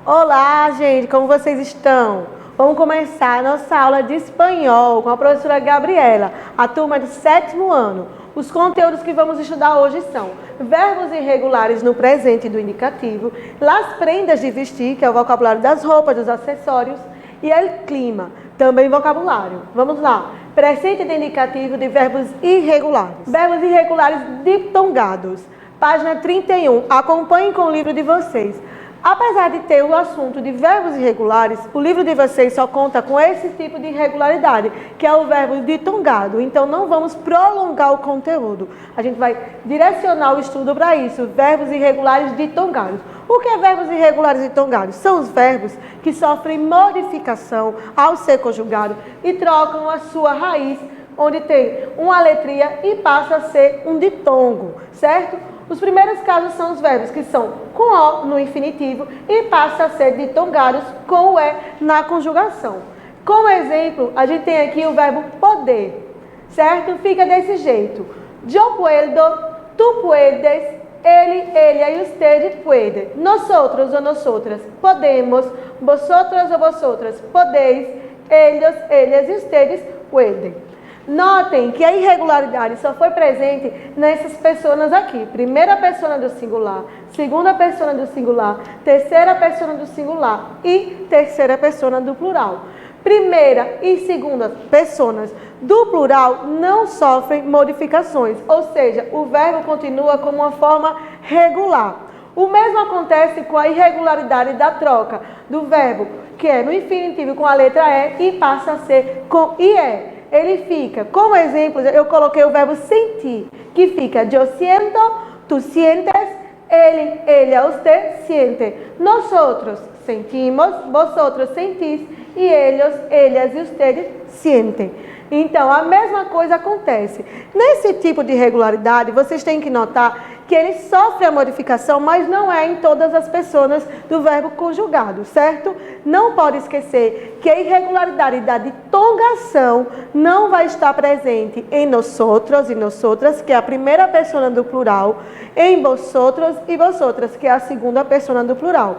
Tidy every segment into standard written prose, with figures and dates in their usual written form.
Olá, gente, como vocês estão? Vamos começar a nossa aula de espanhol com a professora Gabriela, a turma de 7º ano. Os conteúdos que vamos estudar hoje são verbos irregulares no presente do indicativo, las prendas de vestir, que é o vocabulário das roupas, dos acessórios, e el clima, também vocabulário. Vamos lá. Presente de indicativo de verbos irregulares. Verbos irregulares diptongados. Página 31. Acompanhem com o livro de vocês. Apesar de ter o assunto de verbos irregulares, o livro de vocês só conta com esse tipo de irregularidade, que é o verbo ditongado. Então, não vamos prolongar o conteúdo. A gente vai direcionar o estudo para isso, verbos irregulares ditongados. O que é verbos irregulares ditongados? São os verbos que sofrem modificação ao ser conjugado e trocam a sua raiz, onde tem uma letria e passa a ser um ditongo, certo? Os primeiros casos são os verbos que são com O no infinitivo e passam a ser ditongados com o E na conjugação. Como exemplo, a gente tem aqui o verbo poder, certo? Fica desse jeito. Yo puedo, tú puedes, ele, ella y usted puede. Nosotros o nosotras podemos, vosotros o vosotras podéis, ellos, ellas y ustedes pueden. Notem que a irregularidade só foi presente nessas pessoas aqui. Primeira pessoa do singular, segunda pessoa do singular, terceira pessoa do singular e terceira pessoa do plural. Primeira e segunda pessoas do plural não sofrem modificações, ou seja, o verbo continua como uma forma regular. O mesmo acontece com a irregularidade da troca do verbo, que é no infinitivo com a letra E e passa a ser com IE. Ele fica, como exemplo, eu coloquei o verbo sentir, que fica yo siento, tú sientes, ele, ella, usted siente. Nosotros sentimos, vosotros sentís e ellos, ellas e ustedes sentem. Então, a mesma coisa acontece. Nesse tipo de irregularidade, vocês têm que notar que ele sofre a modificação, mas não é em todas as pessoas do verbo conjugado, certo? Não pode esquecer que a irregularidade da ditongação não vai estar presente em nosotros e nosotras, que é a primeira pessoa do plural, em vosotros e vosotras, que é a segunda pessoa do plural,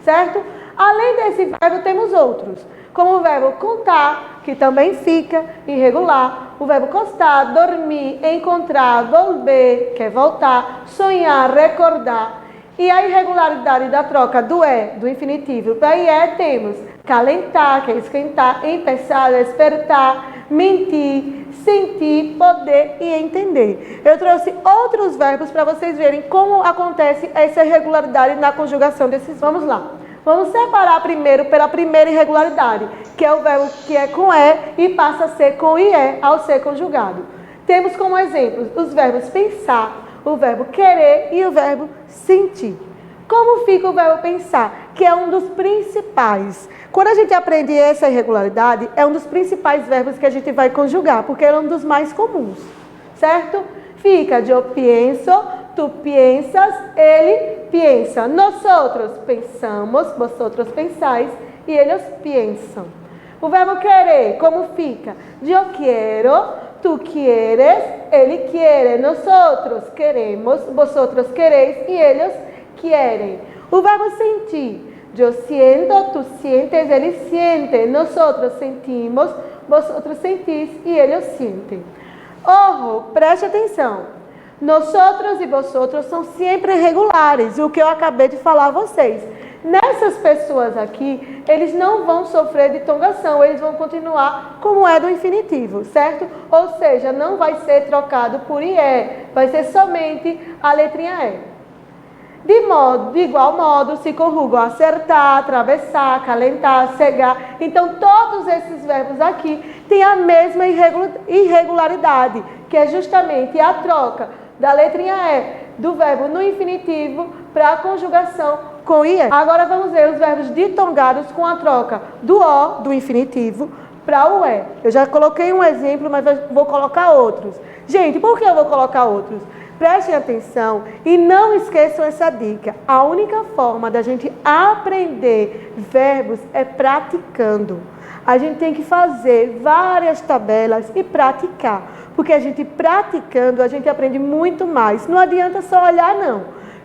certo? Além desse verbo, temos outros, como o verbo contar, que também fica irregular, o verbo costar, dormir, encontrar, volver, que é voltar, sonhar, recordar. E a irregularidade da troca do E, do infinitivo, para IE temos calentar, que é esquentar, empezar, despertar, mentir, sentir, poder e entender. Eu trouxe outros verbos para vocês verem como acontece essa irregularidade na conjugação desses. Vamos lá. Vamos separar primeiro pela primeira irregularidade, que é o verbo que é com E e passa a ser com IE ao ser conjugado. Temos como exemplos os verbos pensar, o verbo querer e o verbo sentir. Como fica o verbo pensar? Que é um dos principais. Quando a gente aprende essa irregularidade, é um dos principais verbos que a gente vai conjugar, porque é um dos mais comuns, certo? Fica yo pienso, tú piensas, ele piensa. Nosotros pensamos, vosotros pensáis e eles pensam. O verbo querer, como fica? Yo quiero, tú quieres, ele quiere. Nosotros queremos, vosotros queréis e eles querem. O verbo sentir. Yo siento, tú sientes, ele siente. Nosotros sentimos, vosotros sentís e eles sentem. Ojo, preste atenção. Nosotros e vosotros são sempre regulares, o que eu acabei de falar a vocês. Nessas pessoas aqui, eles não vão sofrer ditongação, eles vão continuar como é do infinitivo, certo? Ou seja, não vai ser trocado por IE, vai ser somente a letrinha E. De igual modo, se conjugam acertar, atravessar, calentar, cegar. Então, todos esses verbos aqui têm a mesma irregularidade, que é justamente a troca da letrinha E do verbo no infinitivo para a conjugação com IE. Agora vamos ver os verbos ditongados com a troca do O, do infinitivo, para o E. Eu já coloquei um exemplo, mas vou colocar outros. Gente, por que eu vou colocar outros? Prestem atenção e não esqueçam essa dica. A única forma da gente aprender verbos é praticando. A gente tem que fazer várias tabelas e praticar. Porque a gente praticando, a gente aprende muito mais. Não adianta só olhar, não.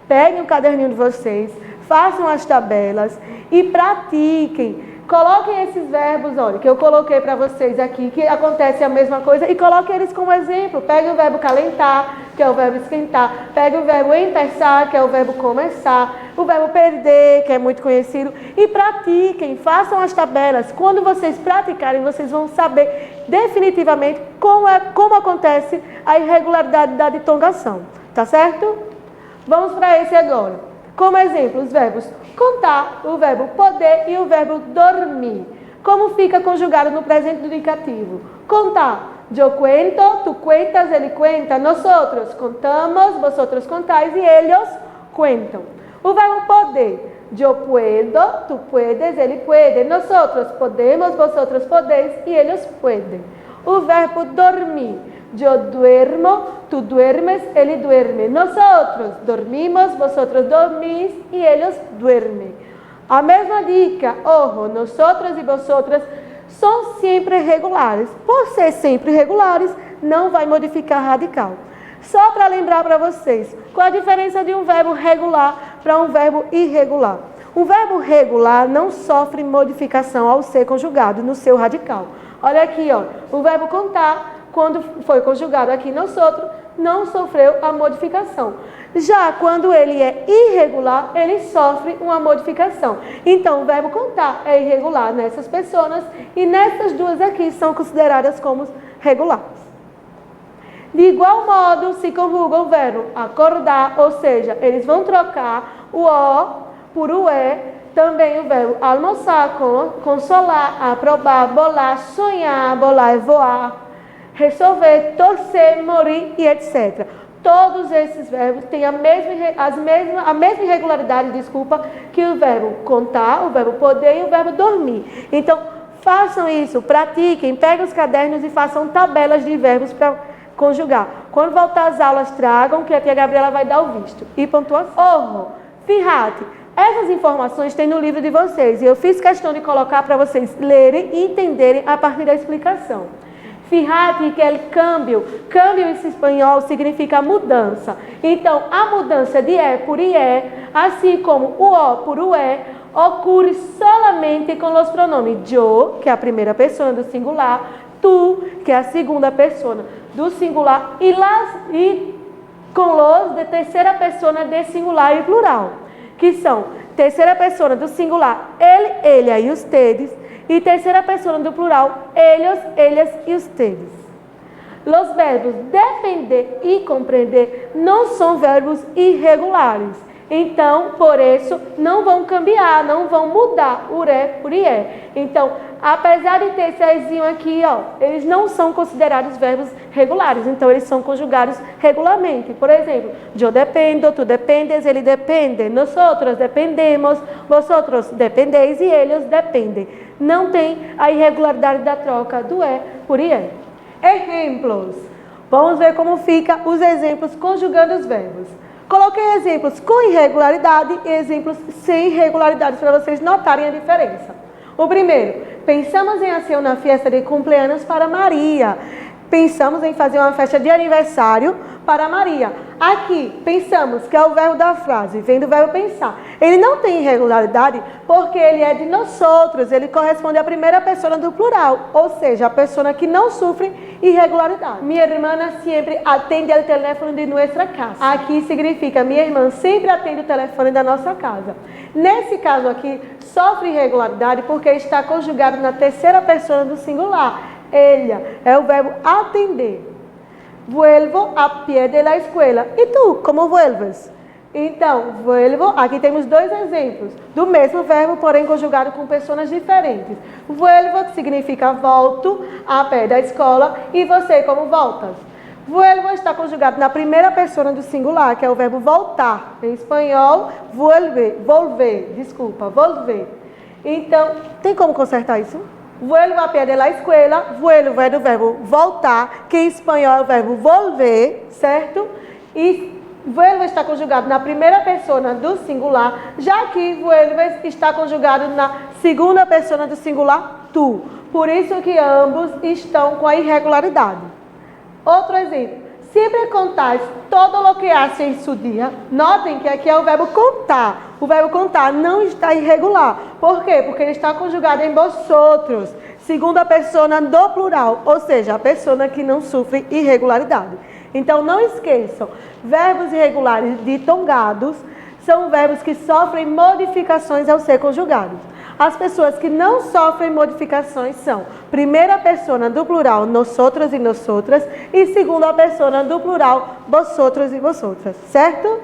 Peguem o caderninho de vocês, façam as tabelas e pratiquem. Coloquem esses verbos, olha, que eu coloquei para vocês aqui, que acontece a mesma coisa, e coloquem eles como exemplo. Peguem o verbo calentar, que é o verbo esquentar. Peguem o verbo empezar, que é o verbo começar. O verbo perder, que é muito conhecido. E pratiquem, façam as tabelas. Quando vocês praticarem, vocês vão saber definitivamente como acontece a irregularidade da ditongação. Tá certo? Vamos para esse agora. Como exemplo, os verbos contar, o verbo poder e o verbo dormir. Como fica conjugado no presente do indicativo? Contar. Yo cuento, tu cuentas, ele cuenta. Nosotros contamos, vosotros contáis e ellos cuentam. O verbo poder. Yo puedo, tu puedes, ele puede. Nosotros podemos, vosotros podéis e ellos pueden. O verbo dormir. Yo duermo, tú duermes, ele duerme. Nosotros dormimos, vosotros dormís y ellos duermen. A mesma dica, ojo, nosotros e vosotras são sempre regulares. Por ser sempre regulares, não vai modificar radical. Só para lembrar para vocês, qual a diferença de um verbo regular para um verbo irregular? O verbo regular não sofre modificação ao ser conjugado no seu radical. Olha aqui, ó, o verbo contar, quando foi conjugado aqui nosotros, não sofreu a modificação. Já quando ele é irregular, ele sofre uma modificação. Então, o verbo contar é irregular nessas pessoas e nessas duas aqui são consideradas como regulares. De igual modo, se conjuga o verbo acordar, ou seja, eles vão trocar o O por o E. Também o verbo almoçar, consolar, aprovar, bolar, sonhar, bolar é voar, resolver, torcer, morir e etc. Todos esses verbos têm a mesma irregularidade, que o verbo contar, o verbo poder e o verbo dormir. Então, façam isso, pratiquem, peguem os cadernos e façam tabelas de verbos para conjugar. Quando voltar às aulas, tragam, que a tia Gabriela vai dar o visto. E pontuação. Fíjate, essas informações tem no livro de vocês e eu fiz questão de colocar para vocês lerem e entenderem a partir da explicação. Fíjate que el cambio em espanhol significa mudança. Então, a mudança de E por IE, assim como o O por o E, ocorre solamente com os pronomes yo, que é a primeira pessoa do singular, tu, que é a segunda pessoa do singular, e com los de terceira pessoa de singular e plural, que são terceira pessoa do singular, ele, ella e ustedes, e terceira pessoa do plural, ellos, ellas e ustedes. Os verbos depender e compreender não são verbos irregulares. Então, por isso, não vão cambiar, não vão mudar o re por ie. Então, apesar de ter esse ezinho aqui, ó, eles não são considerados verbos regulares. Então, eles são conjugados regularmente. Por exemplo, yo dependo, tu dependes, ele depende, nosotros dependemos, vosotros dependeis e eles dependem. Não tem a irregularidade da troca do e por ie. Exemplos. Vamos ver como fica os exemplos conjugando os verbos. Coloquei exemplos com irregularidade e exemplos sem irregularidade para vocês notarem a diferença. O primeiro, pensamos em fazer uma festa de cumpleaños para Maria. Pensamos em fazer uma festa de aniversário para Maria. Aqui, pensamos, que é o verbo da frase, vem do verbo pensar. Ele não tem irregularidade porque ele é de nosotros, ele corresponde à primeira pessoa do plural, ou seja, a pessoa que não sofre irregularidade. Minha irmã sempre atende ao telefone de nossa casa. Aqui significa, minha irmã sempre atende o telefone da nossa casa. Nesse caso aqui, sofre irregularidade porque está conjugado na terceira pessoa do singular. Ella é o verbo atender. Vuelvo a pie de la escuela. E tu, como vuelves? Então, vuelvo, aqui temos dois exemplos do mesmo verbo, porém conjugado com pessoas diferentes. Vuelvo, que significa volto a pé da escola, e você, como voltas? Vuelvo está conjugado na primeira pessoa do singular, que é o verbo voltar. Em espanhol, volver. Então, tem como consertar isso? Vuelvo a pie de la escuela, vuelvo é do verbo voltar, que em espanhol é o verbo volver, certo? E vuelvo está conjugado na primeira pessoa do singular, já que vuelves está conjugado na segunda pessoa do singular, tu. por isso que ambos estão com a irregularidade. Outro exemplo. Siempre contáis todo lo que hace en su día. Notem que aqui é o verbo contar. O verbo contar não está irregular. Por quê? Porque ele está conjugado em vosotros, segunda persona do plural, ou seja, a persona que não sofre irregularidade. Então não esqueçam, verbos irregulares ditongados são verbos que sofrem modificações ao ser conjugados. As pessoas que não sofrem modificações são primeira persona do plural, nosotros e nosotras, e segunda persona do plural, vosotros e vosotras, certo?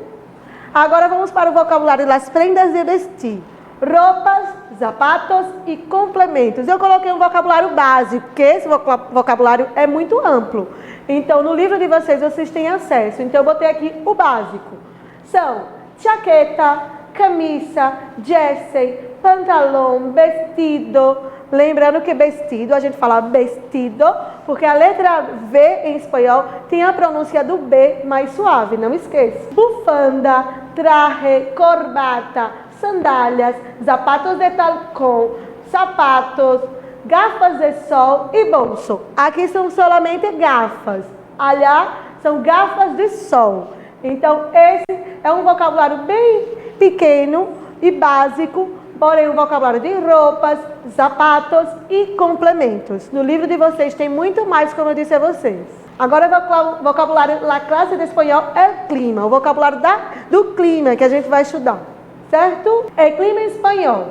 Agora vamos para o vocabulário das prendas de vestir. Roupas, zapatos e complementos. Eu coloquei um vocabulário básico, porque esse vocabulário é muito amplo. Então, no livro de vocês têm acesso. Então, eu botei aqui o básico. São jaqueta, camisa, jersey, pantalão, vestido. Lembrando que vestido, a gente fala vestido, porque a letra V em espanhol tem a pronúncia do B mais suave, não esqueça. Bufanda, traje, corbata, sandálias, zapatos de tacón, sapatos, gafas de sol e bolso. Aqui são somente gafas, allá são gafas de sol. Então, esse é um vocabulário bem pequeno e básico, porém um vocabulário de roupas, sapatos e complementos. No livro de vocês tem muito mais, como eu disse a vocês. Agora o vocabulário da classe de espanhol é o clima, o vocabulário do clima que a gente vai estudar, certo? É clima em espanhol.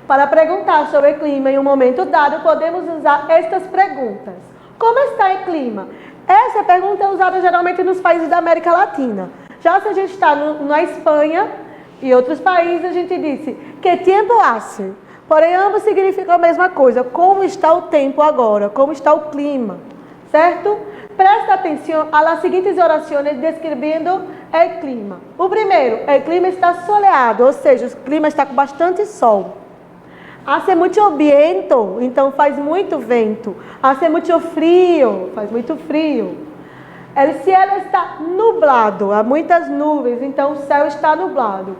Para perguntar sobre o clima em um momento dado, podemos usar estas perguntas. Como está o clima? Essa pergunta é usada geralmente nos países da América Latina. Já se a gente está na Espanha e outros países, a gente disse que tempo hace. Porém, ambos significam a mesma coisa. Como está o tempo agora? Como está o clima? Certo? Presta atenção às seguintes orações descrevendo o clima. O primeiro, o clima está soleado, ou seja, o clima está com bastante sol. Hace muito viento, então faz muito vento. Hace muito frio, faz muito frio. O cielo está nublado, há muitas nuvens, então o céu está nublado.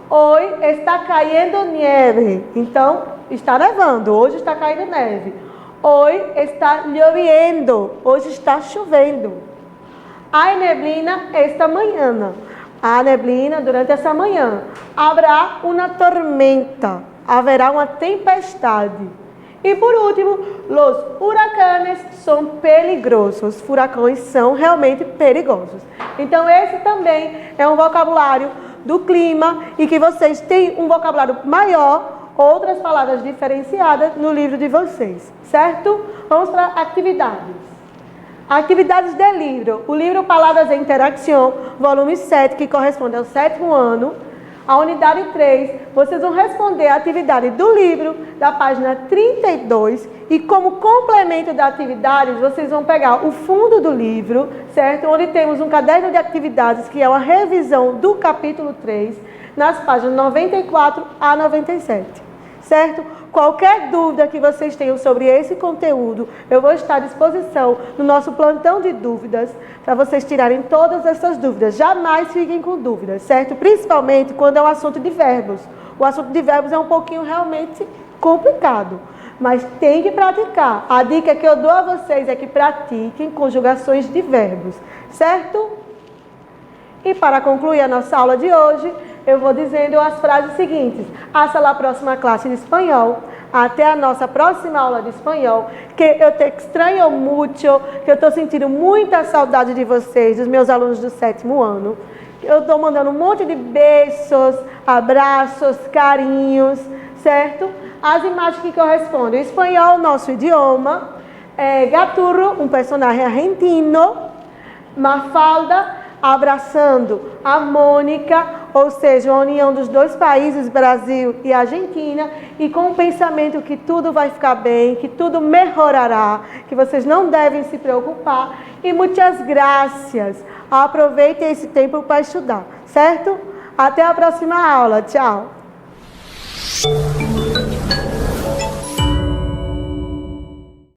Hoje está caindo neve, então está nevando, hoje está caindo neve. Hoje está lloviendo, hoje está chovendo. Há neblina esta manhã, há neblina durante essa manhã. Haverá uma tormenta, haverá uma tempestade. E por último, os huracanes são peligrosos. Furacões são realmente perigosos. Então esse também é um vocabulário do clima e que vocês têm um vocabulário maior, outras palavras diferenciadas no livro de vocês, certo? Vamos para atividades. Atividades do livro. O livro Palavras de Interação, volume 7, que corresponde ao 7º ano. A unidade 3, vocês vão responder a atividade do livro, da página 32, e como complemento da atividade, vocês vão pegar o fundo do livro, certo? Onde temos um caderno de atividades, que é uma revisão do capítulo 3, nas páginas 94 a 97, certo? Qualquer dúvida que vocês tenham sobre esse conteúdo, eu vou estar à disposição no nosso plantão de dúvidas, para vocês tirarem todas essas dúvidas. Jamais fiquem com dúvidas, certo? Principalmente quando é um assunto de verbos. O assunto de verbos é um pouquinho realmente complicado, mas tem que praticar. A dica que eu dou a vocês é que pratiquem conjugações de verbos, certo? E para concluir a nossa aula de hoje, eu vou dizendo as frases seguintes. Hasta la próxima classe de espanhol. Até a nossa próxima aula de espanhol. Que eu te extraño mucho. Que eu estou sentindo muita saudade de vocês, dos meus alunos do 7º ano. Eu estou mandando um monte de beijos, abraços, carinhos, certo? As imagens que correspondem. O espanhol, nosso idioma. Gaturro, um personagem argentino. Mafalda, abraçando a Mônica, ou seja, a união dos dois países, Brasil e Argentina, e com o pensamento que tudo vai ficar bem, que tudo melhorará, que vocês não devem se preocupar. E muitas graças. Aproveitem esse tempo para estudar, certo? Até a próxima aula. Tchau.